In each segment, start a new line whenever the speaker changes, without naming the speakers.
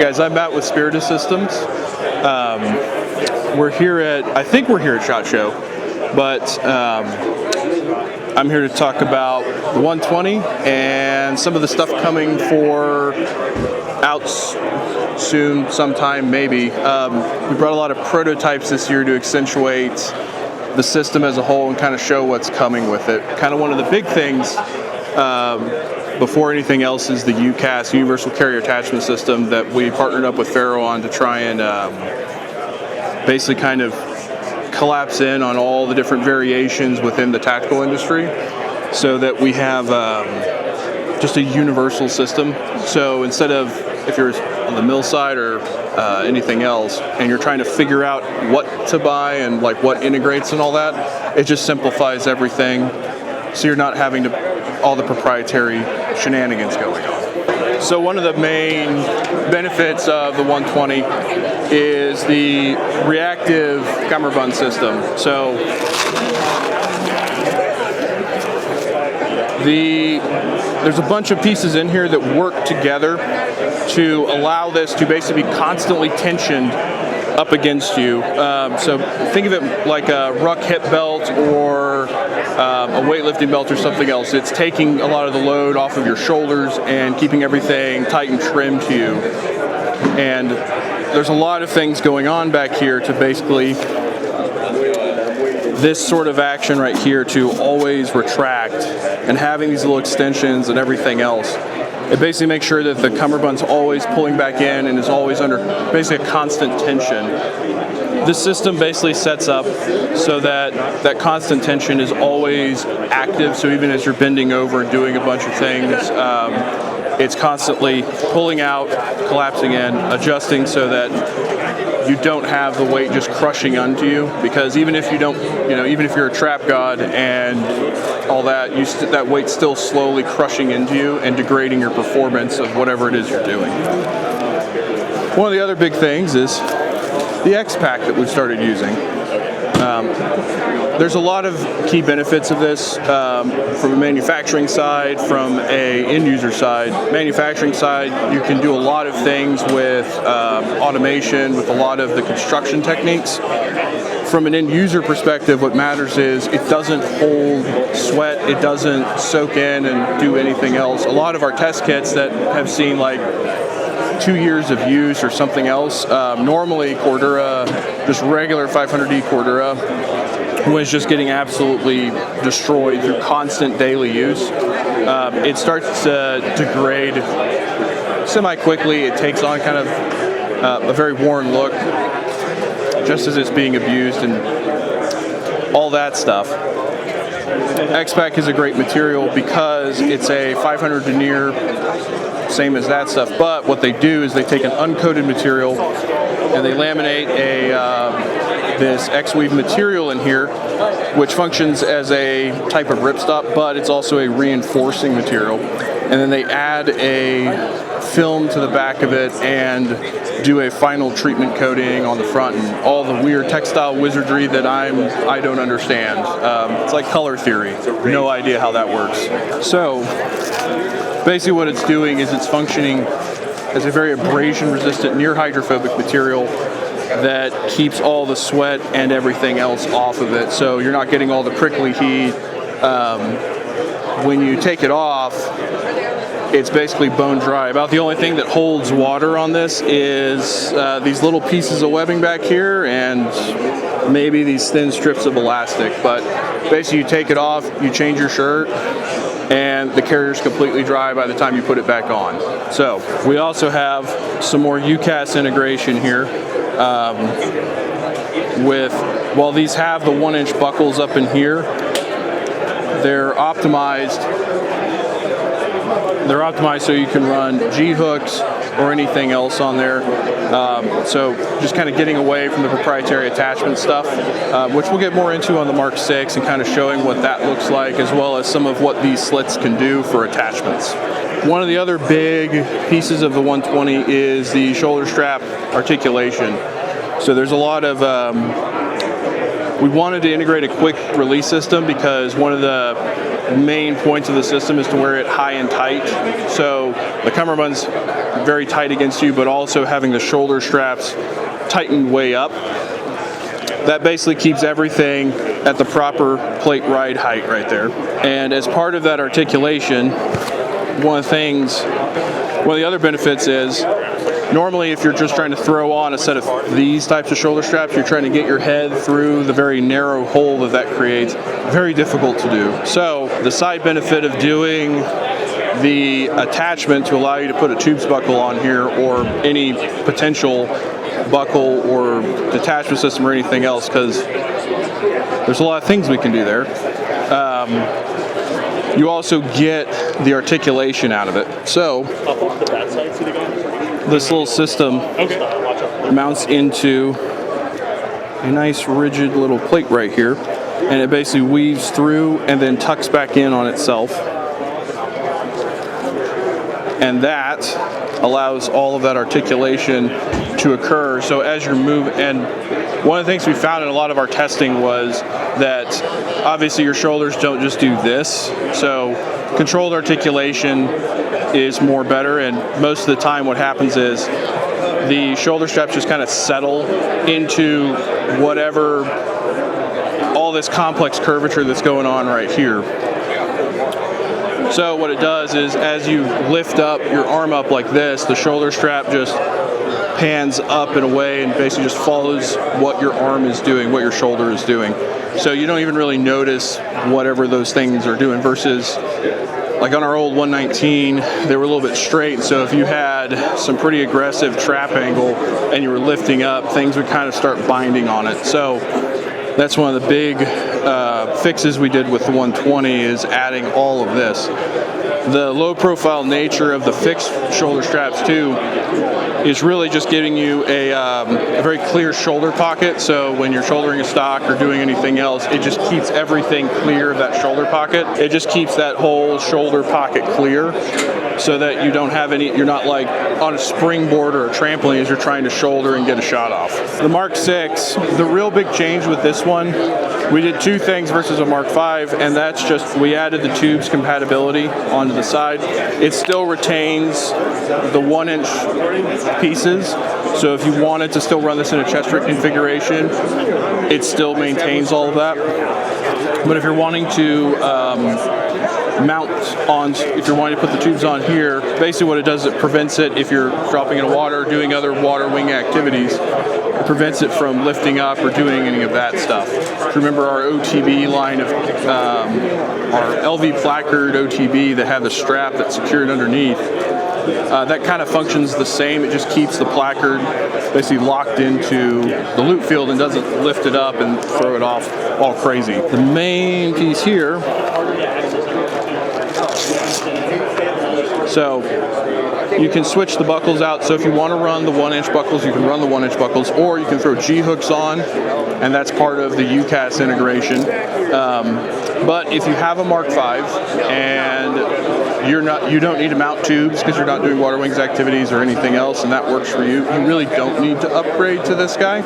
Guys, I'm Matt with Spiritus Systems. We're here at, I think we're here at SHOT Show, but I'm here to talk about the 120 and some of the stuff coming for out soon, sometime, maybe. We brought a lot of prototypes this year to accentuate the system as a whole and kind of show what's coming with it. Kind of one of the big things before anything else is the UCAS, Universal Carrier Attachment System, that we partnered up with Apparel on to try and basically kind of collapse in on all the different variations within the tactical industry so that we have just a universal system. So instead of, if you're on the mill side or anything else and you're trying to figure out what to buy and like what integrates and all that, it just simplifies everything so you're not having to all the proprietary shenanigans going on. So one of the main benefits of the 120 is the reactive cummerbund system. So there's a bunch of pieces in here that work together to allow this to basically be constantly tensioned up against you. So think of it like a ruck hip belt or a weightlifting belt or something else. It's taking a lot of the load off of your shoulders and keeping everything tight and trim to you. And there's a lot of things going on back here to basically this sort of action right here to always retract and having these little extensions and everything else. It basically makes sure that the cummerbund's always pulling back in and is always under basically a constant tension. This system basically sets up so that that constant tension is always active, so even as you're bending over and doing a bunch of things, it's constantly pulling out, collapsing in, adjusting so that you don't have the weight just crushing onto you, because even if you don't, even if you're a trap god and all that, that weight's still slowly crushing into you and degrading your performance of whatever it is you're doing. One of the other big things is the X-Pac that we've started using. There's a lot of key benefits of this from a manufacturing side, from a end user side. Manufacturing side, you can do a lot of things with automation, with a lot of the construction techniques. From an end user perspective, what matters is it doesn't hold sweat, it doesn't soak in and do anything else. A lot of our test kits that have seen like 2 years of use or something else, normally Cordura, just regular 500D Cordura, was just getting absolutely destroyed through constant daily use. It starts to degrade semi-quickly. It takes on kind of a very worn look just as it's being abused and all that stuff. X-Pac is a great material because it's a 500 denier, same as that stuff, but what they do is they take an uncoated material and they laminate this X-weave material in here, which functions as a type of ripstop, but it's also a reinforcing material. And then they add a film to the back of it and do a final treatment coating on the front and all the weird textile wizardry that I don't understand. It's like color theory. No idea how that works. So basically what it's doing is it's functioning as a very abrasion resistant, near hydrophobic material that keeps all the sweat and everything else off of it. So you're not getting all the prickly heat. When you take it off, it's basically bone dry. About the only thing that holds water on this is these little pieces of webbing back here and maybe these thin strips of elastic. But basically you take it off, you change your shirt, and the carrier's completely dry by the time you put it back on. So we also have some more UCAS integration here. While these have the 1-inch buckles up in here, they're optimized so you can run G-hooks or anything else on there. So just kind of getting away from the proprietary attachment stuff, which we'll get more into on the Mk6 and kind of showing what that looks like, as well as some of what these slits can do for attachments. One of the other big pieces of the 120 is the shoulder strap articulation. So there's a lot of, we wanted to integrate a quick release system because one of the main points of the system is to wear it high and tight. So the cummerbund's very tight against you, but also having the shoulder straps tightened way up. That basically keeps everything at the proper plate ride height right there. And as part of that articulation, one of the other benefits is, normally if you're just trying to throw on a set of these types of shoulder straps, you're trying to get your head through the very narrow hole that creates. Very difficult to do. So the side benefit of doing the attachment to allow you to put a tubes buckle on here, or any potential buckle or detachment system or anything else, because there's a lot of things we can do there. You also get the articulation out of it. So this little system mounts into a nice rigid little plate right here, and it basically weaves through and then tucks back in on itself. And that allows all of that articulation to occur. So as you're moving, and one of the things we found in a lot of our testing was that obviously your shoulders don't just do this. So controlled articulation is more better, and most of the time what happens is the shoulder straps just kind of settle into whatever, all this complex curvature that's going on right here. So what it does is, as you lift up your arm up like this, the shoulder strap just pans up and away and basically just follows what your arm is doing, what your shoulder is doing. So you don't even really notice whatever those things are doing, versus like on our old 119, they were a little bit straight. So if you had some pretty aggressive trap angle and you were lifting up, things would kind of start binding on it. So that's one of the big fixes we did with the 120, is adding all of this. The low profile nature of the fixed shoulder straps too is really just giving you a very clear shoulder pocket. So when you're shouldering a stock or doing anything else, it just keeps everything clear of that shoulder pocket. It just keeps that whole shoulder pocket clear, so that you don't have any, you're not like on a springboard or a trampoline as you're trying to shoulder and get a shot off. The Mk6, the real big change with this one, we did two things versus a Mk5, and that's just, we added the tubes compatibility onto the side. It still retains the 1-inch pieces, so if you wanted to still run this in a chest rig configuration, it still maintains all of that. But if you're wanting to mount on, if you're wanting to put the tubes on here, basically what it does is it prevents it, if you're dropping in the water, doing other water wing activities, it prevents it from lifting up or doing any of that stuff. Remember our OTB line of our LV placard OTB that had the strap that's secured underneath, that kind of functions the same. It just keeps the placard basically locked into the loop field and doesn't lift it up and throw it off all crazy. The main piece here, so you can switch the buckles out. So if you want to run the 1-inch buckles, you can run the 1-inch buckles, or you can throw G-hooks on, and that's part of the UCAS integration. But if you have a Mk5 and you don't need to mount tubes because you're not doing water wings activities or anything else, and that works for you, you really don't need to upgrade to this guy.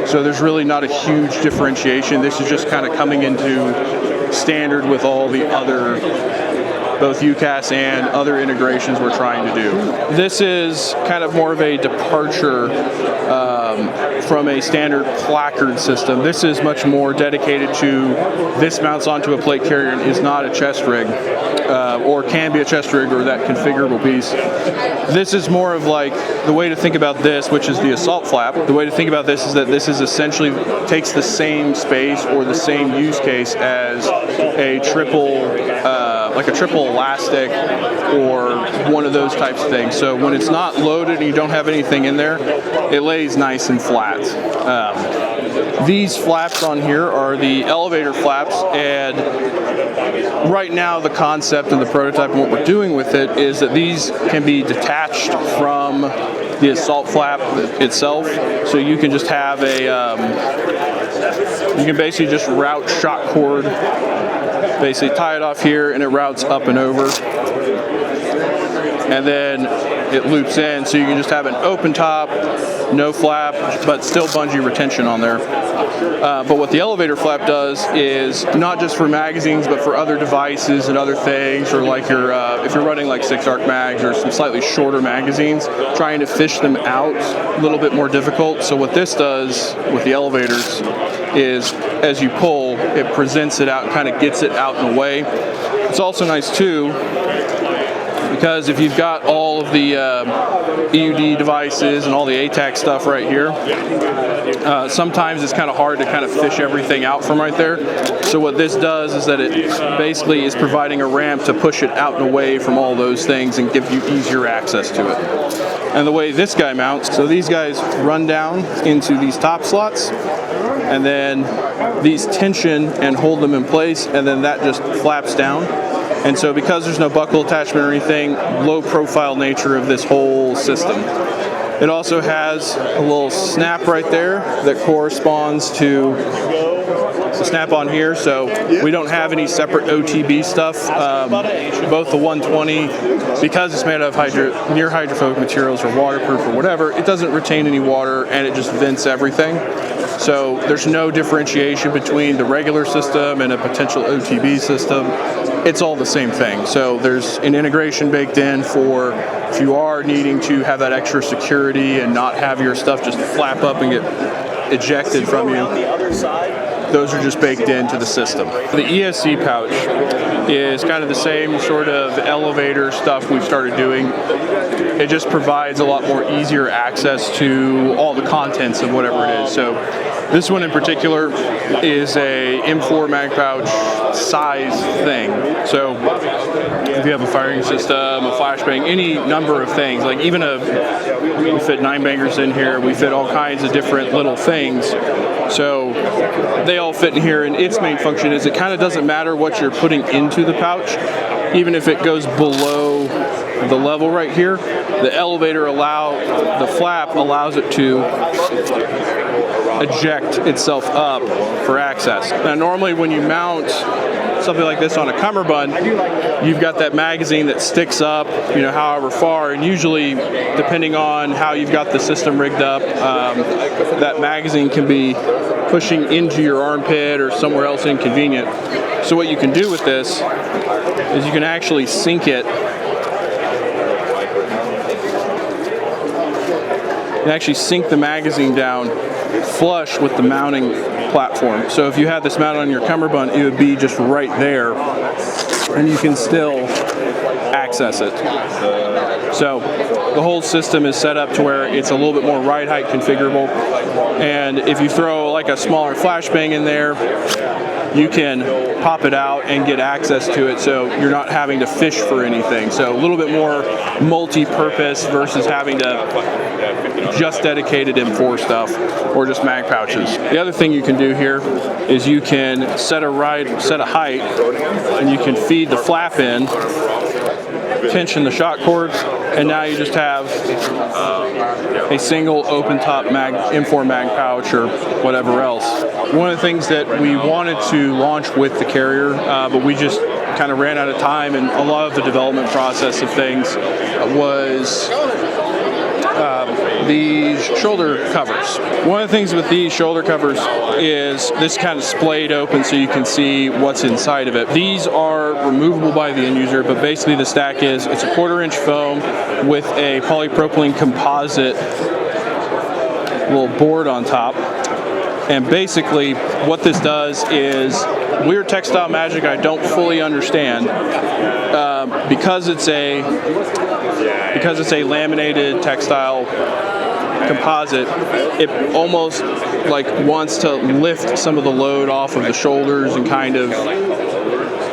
So there's really not a huge differentiation. This is just kind of coming into standard with all the other, both UCAS and other integrations we're trying to do. This is kind of more of a departure from a standard placard system. This is much more dedicated to, this mounts onto a plate carrier and is not a chest rig, or can be a chest rig or that configurable piece. This is more of like, the way to think about this, which is the assault flap, the way to think about this is that this is essentially takes the same space or the same use case as a triple, like a triple elastic or one of those types of things. So when it's not loaded and you don't have anything in there, it lays nice and flat. These flaps on here are the elevator flaps, and right now the concept and the prototype and what we're doing with it is that these can be detached from the assault flap itself. So you can just have a, you can basically just route shock cord, basically tie it off here and it routes up and over, and then it loops in, so you can just have an open top no flap, but still bungee retention on there. But what the elevator flap does is not just for magazines, but for other devices and other things, or like your if you're running like 6-arc mags or some slightly shorter magazines, trying to fish them out a little bit more difficult. So what this does with the elevators is, as you pull, it presents it out and kind of gets it out and away. It's also nice too, because if you've got all of the EUD devices and all the ATAC stuff right here, sometimes it's kind of hard to kind of fish everything out from right there. So what this does is that it basically is providing a ramp to push it out and away from all those things and give you easier access to it. And the way this guy mounts, so these guys run down into these top slots, and then these tension and hold them in place, and then that just flaps down. And so because there's no buckle attachment or anything, low profile nature of this whole system. It also has a little snap right there that corresponds to the snap on here, so we don't have any separate OTB stuff. Both the 120, because it's made out of near hydrophobic materials or waterproof or whatever, it doesn't retain any water and it just vents everything. So there's no differentiation between the regular system and a potential OTB system. It's all the same thing. So there's an integration baked in for if you are needing to have that extra security and not have your stuff just flap up and get ejected from you. Those are just baked into the system. The ESC pouch is kind of the same sort of elevator stuff we've started doing. It just provides a lot more easier access to all the contents of whatever it is. So this one in particular is a M4 mag pouch size thing. So if you have a firing system, a flashbang, any number of things, like even we fit 9-bangers in here, we fit all kinds of different little things. So they all fit in here, and its main function is it kind of doesn't matter what you're putting into the pouch. Even if it goes below the level right here, the the flap allows it to eject itself up for access. Now normally when you mount something like this on a cummerbund, you've got that magazine that sticks up, however far, and usually depending on how you've got the system rigged up, that magazine can be pushing into your armpit or somewhere else inconvenient. So what you can do with this is you can actually sink it. You actually sink the magazine down flush with the mounting platform. So if you had this mounted on your cummerbund, it would be just right there, and you can still access it. So the whole system is set up to where it's a little bit more ride height configurable, and if you throw like a smaller flashbang in there, you can pop it out and get access to it, so you're not having to fish for anything. So a little bit more multi-purpose versus having to just dedicated M4 stuff or just mag pouches. The other thing you can do here is you can set a height, and you can feed the flap in, tension the shock cords, and now you just have a single open top M4 mag pouch or whatever else. One of the things that we wanted to launch with the carrier, but we just kind of ran out of time, and a lot of the development process of things was these shoulder covers. One of the things with these shoulder covers is this kind of splayed open so you can see what's inside of it. These are removable by the end user, but basically the stack is, it's a 1/4-inch foam with a polypropylene composite little board on top. And basically what this does is weird textile magic I don't fully understand. Because it's a laminated textile composite, it almost like wants to lift some of the load off of the shoulders, and kind of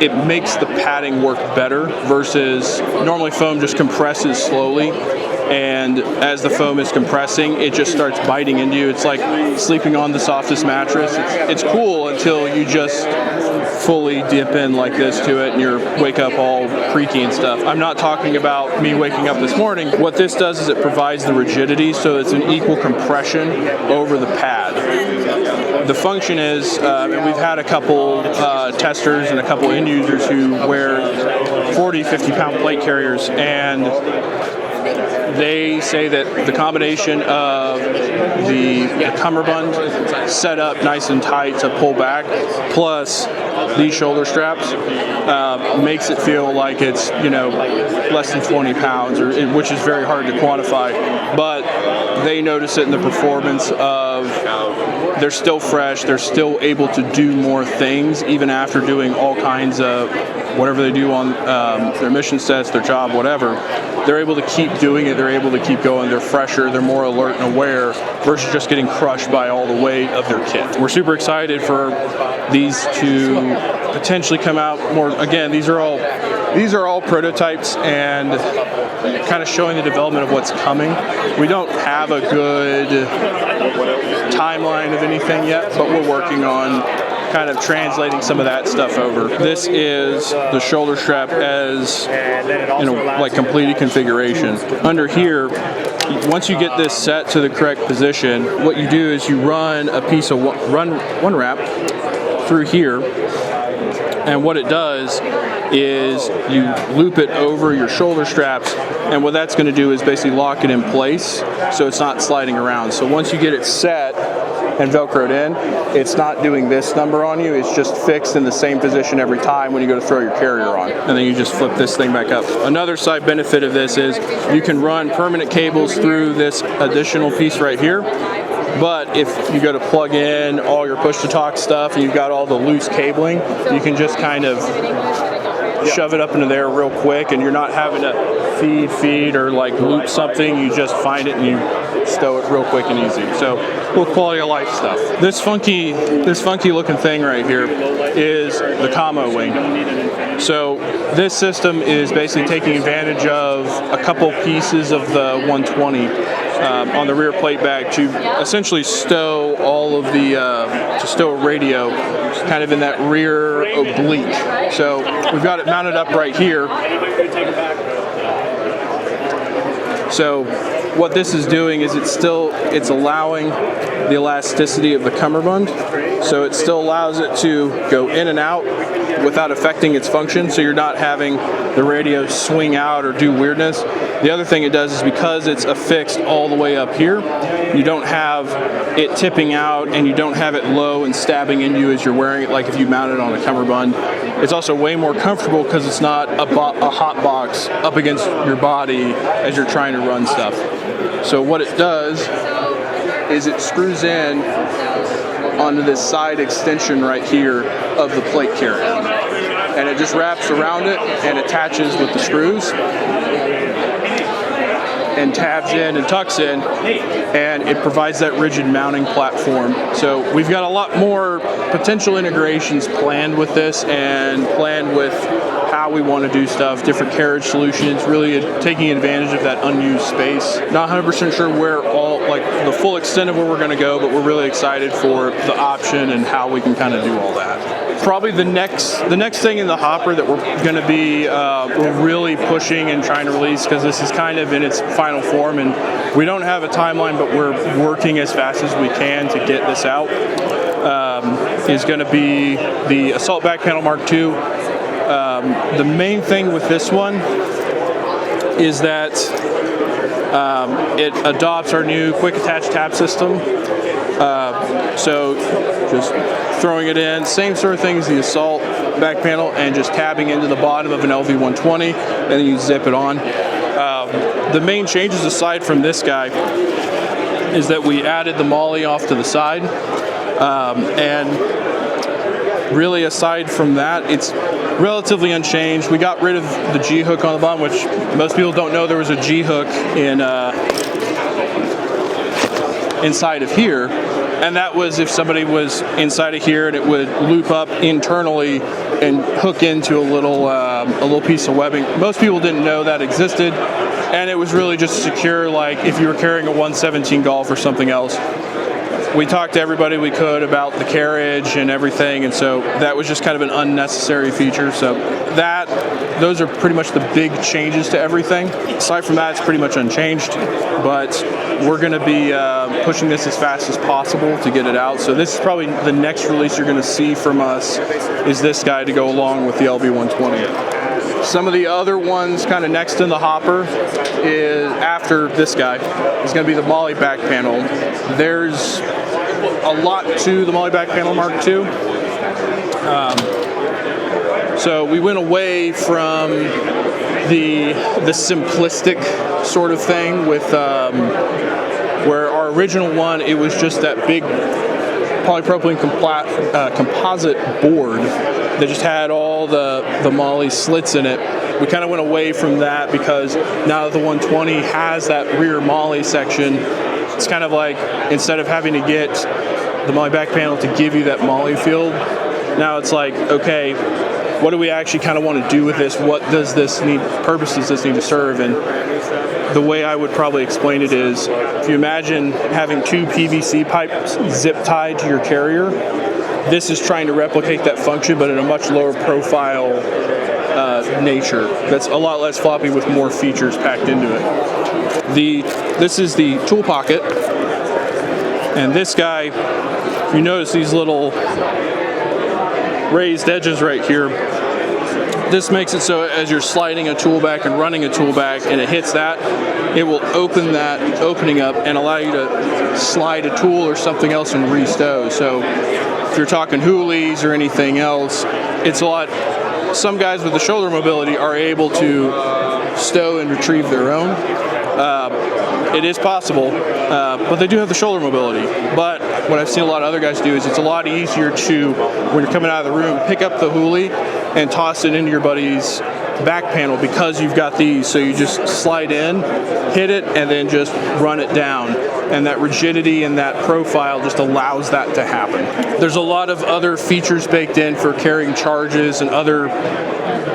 it makes the padding work better versus normally foam just compresses slowly, and as the foam is compressing, it just starts biting into you. It's like sleeping on the softest mattress. It's cool until you just fully dip in like this to it and you wake up all creaky and stuff. I'm not talking about me waking up this morning. What this does is it provides the rigidity, so it's an equal compression over the pad. The function is, and we've had a couple testers and a couple end users who wear 40, 50-pound plate carriers, and They say that the combination of the cummerbund set up nice and tight to pull back, plus these shoulder straps, makes it feel like it's, you know, less than 20 pounds, which is very hard to quantify. But they notice it in the performance of they're still fresh, they're still able to do more things even after doing all kinds of whatever they do on their mission sets, their job, whatever. They're able to keep doing it, they're able to keep going, they're fresher, they're more alert and aware versus just getting crushed by all the weight of their kit. We're super excited for these to potentially come out more. Again, these are all prototypes and kind of showing the development of what's coming. We don't have a good timeline of anything yet, but we're working on kind of translating some of that stuff over. This is the shoulder strap as, you know, like completed configuration. Under here, once you get this set to the correct position, what you do is you run a piece of one wrap through here, and what it does is you loop it over your shoulder straps, and what that's going to do is basically lock it in place so it's not sliding around. So once you get it set and Velcroed in, it's not doing this number on you, it's just fixed in the same position every time when you go to throw your carrier on. And then you just flip this thing back up. Another side benefit of this is you can run permanent cables through this additional piece right here. But if you go to plug in all your push-to-talk stuff and you've got all the loose cabling, you can just kind of shove it up into there real quick, and you're not having to feed or like loop something. You just find it and you stow it real quick and easy. So little quality of life stuff. This funky looking thing right here is the commo wing. So this system is basically taking advantage of a couple pieces of the 120 on the rear plate bag to essentially stow all of the, to stow a radio kind of in that rear oblique. So we've got it mounted up right here. So what this is doing is it's allowing the elasticity of the cummerbund. So it still allows it to go in and out without affecting its function, so you're not having the radio swing out or do weirdness. The other thing it does is because it's affixed all the way up here, you don't have it tipping out and you don't have it low and stabbing into you as you're wearing it like if you mount it on a cummerbund. It's also way more comfortable because it's not a hot box up against your body as you're trying to run stuff. So what it does is it screws in onto this side extension right here of the plate carrier. And it just wraps around it and attaches with the screws and tabs in and tucks in, and it provides that rigid mounting platform. So we've got a lot more potential integrations planned with this and planned with how we want to do stuff, different carriage solutions, really taking advantage of that unused space. Not 100% sure where the full extent of where we're going to go, but we're really excited for the option and how we can kind of do all that. Probably the next thing in the hopper that we're going to be we're really pushing and trying to release, because this is kind of in its final form and we don't have a timeline, but we're working as fast as we can to get this out, is going to be the Assault Back Panel Mark II. The main thing with this one is that it adopts our new quick attach tab system. So just throwing it in, same sort of thing as the Assault back panel, and just tabbing into the bottom of an LV120, and then you zip it on. The main changes aside from this guy is that we added the MOLLE off to the side, and really aside from that, it's relatively unchanged. We got rid of the G-hook on the bottom, which most people don't know there was a G-hook in inside of here, and that was if somebody was inside of here and it would loop up internally and hook into a little piece of webbing. Most people didn't know that existed, and it was really just secure, like if you were carrying a 117 Golf or something else. We talked to everybody we could about the carriage and everything, and so that was just kind of an unnecessary feature. So those are pretty much the big changes to everything. Aside from that, it's pretty much unchanged, but we're going to be pushing this as fast as possible to get it out. So this is probably the next release you're going to see from us, is this guy to go along with the LV120. Some of the other ones kind of next in the hopper is, after this guy, is going to be the MOLLE back panel. There's a lot to the MOLLE back panel Mark II. So we went away from the simplistic sort of thing with where our original one, it was just that big polypropylene composite board that just had all the MOLLE slits in it. We kind of went away from that because now that the 120 has that rear MOLLE section, it's kind of like, instead of having to get the MOLLE back panel to give you that MOLLE field, now it's like, okay, what do we actually kind of want to do with this? What does this need, purpose does this need to serve? And the way I would probably explain it is, if you imagine having two PVC pipes zip tied to your carrier, this is trying to replicate that function, but in a much lower profile nature. That's a lot less floppy with more features packed into it. This is the tool pocket, and this guy, you notice these little raised edges right here. This makes it so as you're sliding a tool back and running a tool back and it hits that, it will open that opening up and allow you to slide a tool or something else and restow. So if you're talking hoolies or anything else, it's a lot. Some guys with the shoulder mobility are able to stow and retrieve their own. It is possible, but they do have the shoulder mobility. But what I've seen a lot of other guys do is it's a lot easier to, when you're coming out of the room, pick up the hoolie and toss it into your buddy's back panel because you've got these. So you just slide in, hit it, and then just run it down. And that rigidity and that profile just allows that to happen. There's a lot of other features baked in for carrying charges and other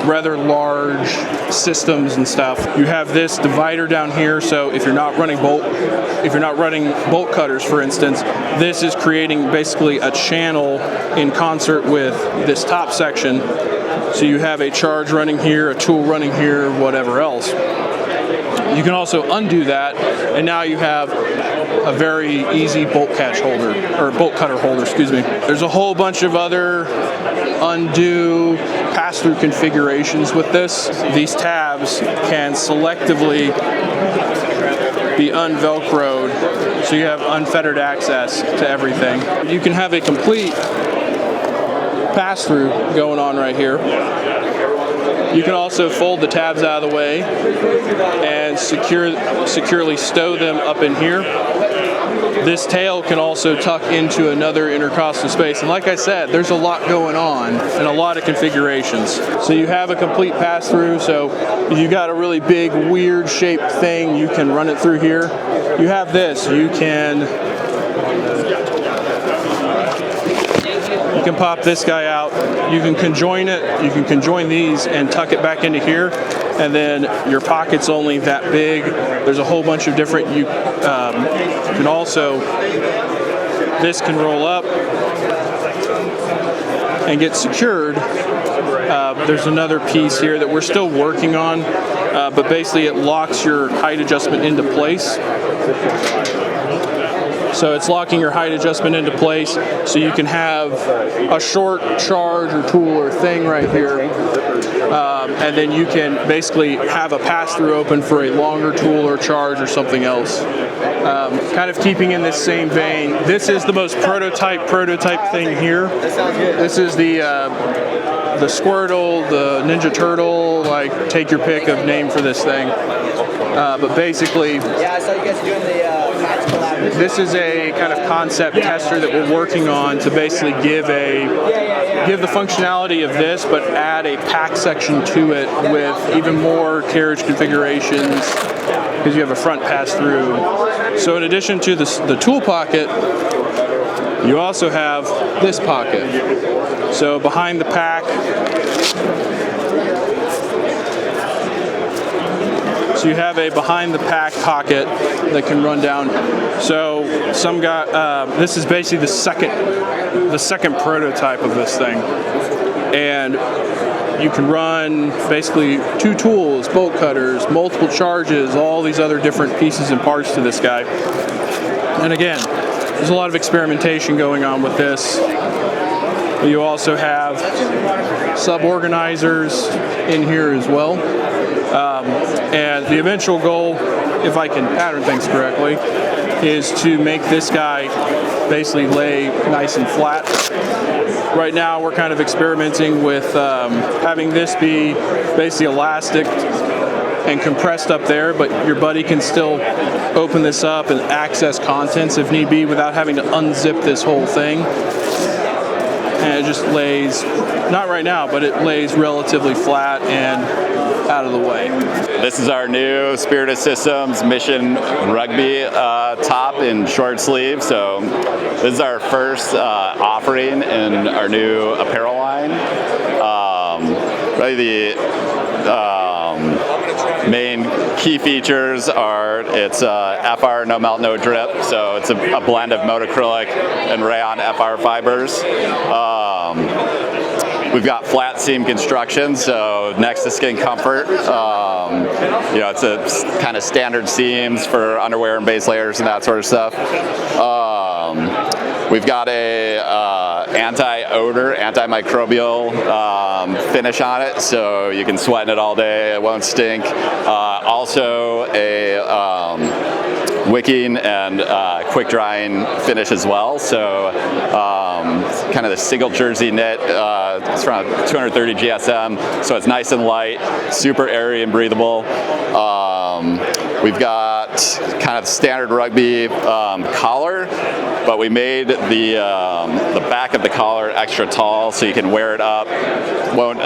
rather large systems and stuff. You have this divider down here, so if you're not running bolt cutters, for instance, this is creating basically a channel in concert with this top section. So you have a charge running here, a tool running here, whatever else. You can also undo that, and now you have a very easy bolt catch holder, or bolt cutter holder, excuse me. There's a whole bunch of other undo pass-through configurations with this. These tabs can selectively be unvelcroed, so you have unfettered access to everything. You can have a complete pass-through going on right here. You can also fold the tabs out of the way and securely stow them up in here. This tail can also tuck into another intercostal space. And like I said, there's a lot going on and a lot of configurations. So you have a complete pass-through. So if you got a really big, weird shaped thing, you can run it through here. You have this. You can pop this guy out. You can conjoin it. You can conjoin these and tuck it back into here. And then your pocket's only that big. There's a whole bunch of different, you can also, this can roll up and get secured. There's another piece here that we're still working on, but basically it locks your height adjustment into place. So it's locking your height adjustment into place, so you can have a short charge or tool or thing right here, and then you can basically have a pass-through open for a longer tool or charge or something else. Kind of keeping in this same vein, this is the most prototype thing here. This is the Squirtle, the Ninja Turtle, like take your pick of name for this thing. But basically,
yeah, I saw you guys doing the match collab.
This is a kind of concept tester that we're working on to basically give the functionality of this, but add a pack section to it with even more carriage configurations, because you have a front pass-through. So in addition to the tool pocket, you also have this pocket. So behind the pack, so you have a behind the pack pocket that can run down. So some guy, this is basically the second prototype of this thing, and you can run basically 2 tools, bolt cutters, multiple charges, all these other different pieces and parts to this guy. And again, there's a lot of experimentation going on with this. You also have sub-organizers in here as well. And the eventual goal, if I can pattern things correctly, is to make this guy basically lay nice and flat. Right now we're kind of experimenting with having this be basically elastic and compressed up there, but your buddy can still open this up and access contents if need be without having to unzip this whole thing. And it just lays, not right now, but it lays relatively flat and out of the way.
This is our new Spiritus Systems Mission Rugby top in short sleeve. So this is our first offering in our new apparel line. Really the main key features are it's FR no melt no drip, so it's a blend of motocrylic and rayon FR fibers. We've got flat seam construction, so next to skin comfort. You know, it's a kind of standard seams for underwear and base layers and that sort of stuff. We've got a anti-odor, antimicrobial finish on it, so you can sweat in it all day, it won't stink. Also a wicking and quick drying finish as well, so kind of the single jersey knit, it's around 230 GSM, so it's nice and light, super airy and breathable. We've got kind of standard rugby collar, but we made the back of the collar extra tall so you can wear it up. Won't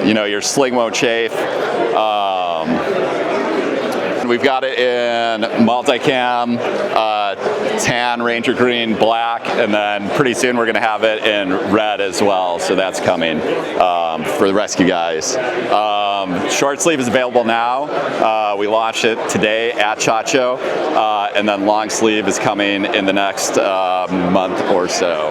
you know, your sling won't chafe. We've got it in multicam, tan, ranger green, black, and then pretty soon we're going to have it in red as well, so that's coming for the rescue guys. Short sleeve is available now. We launched it today at SHOT Show, and then long sleeve is coming in the next month or so.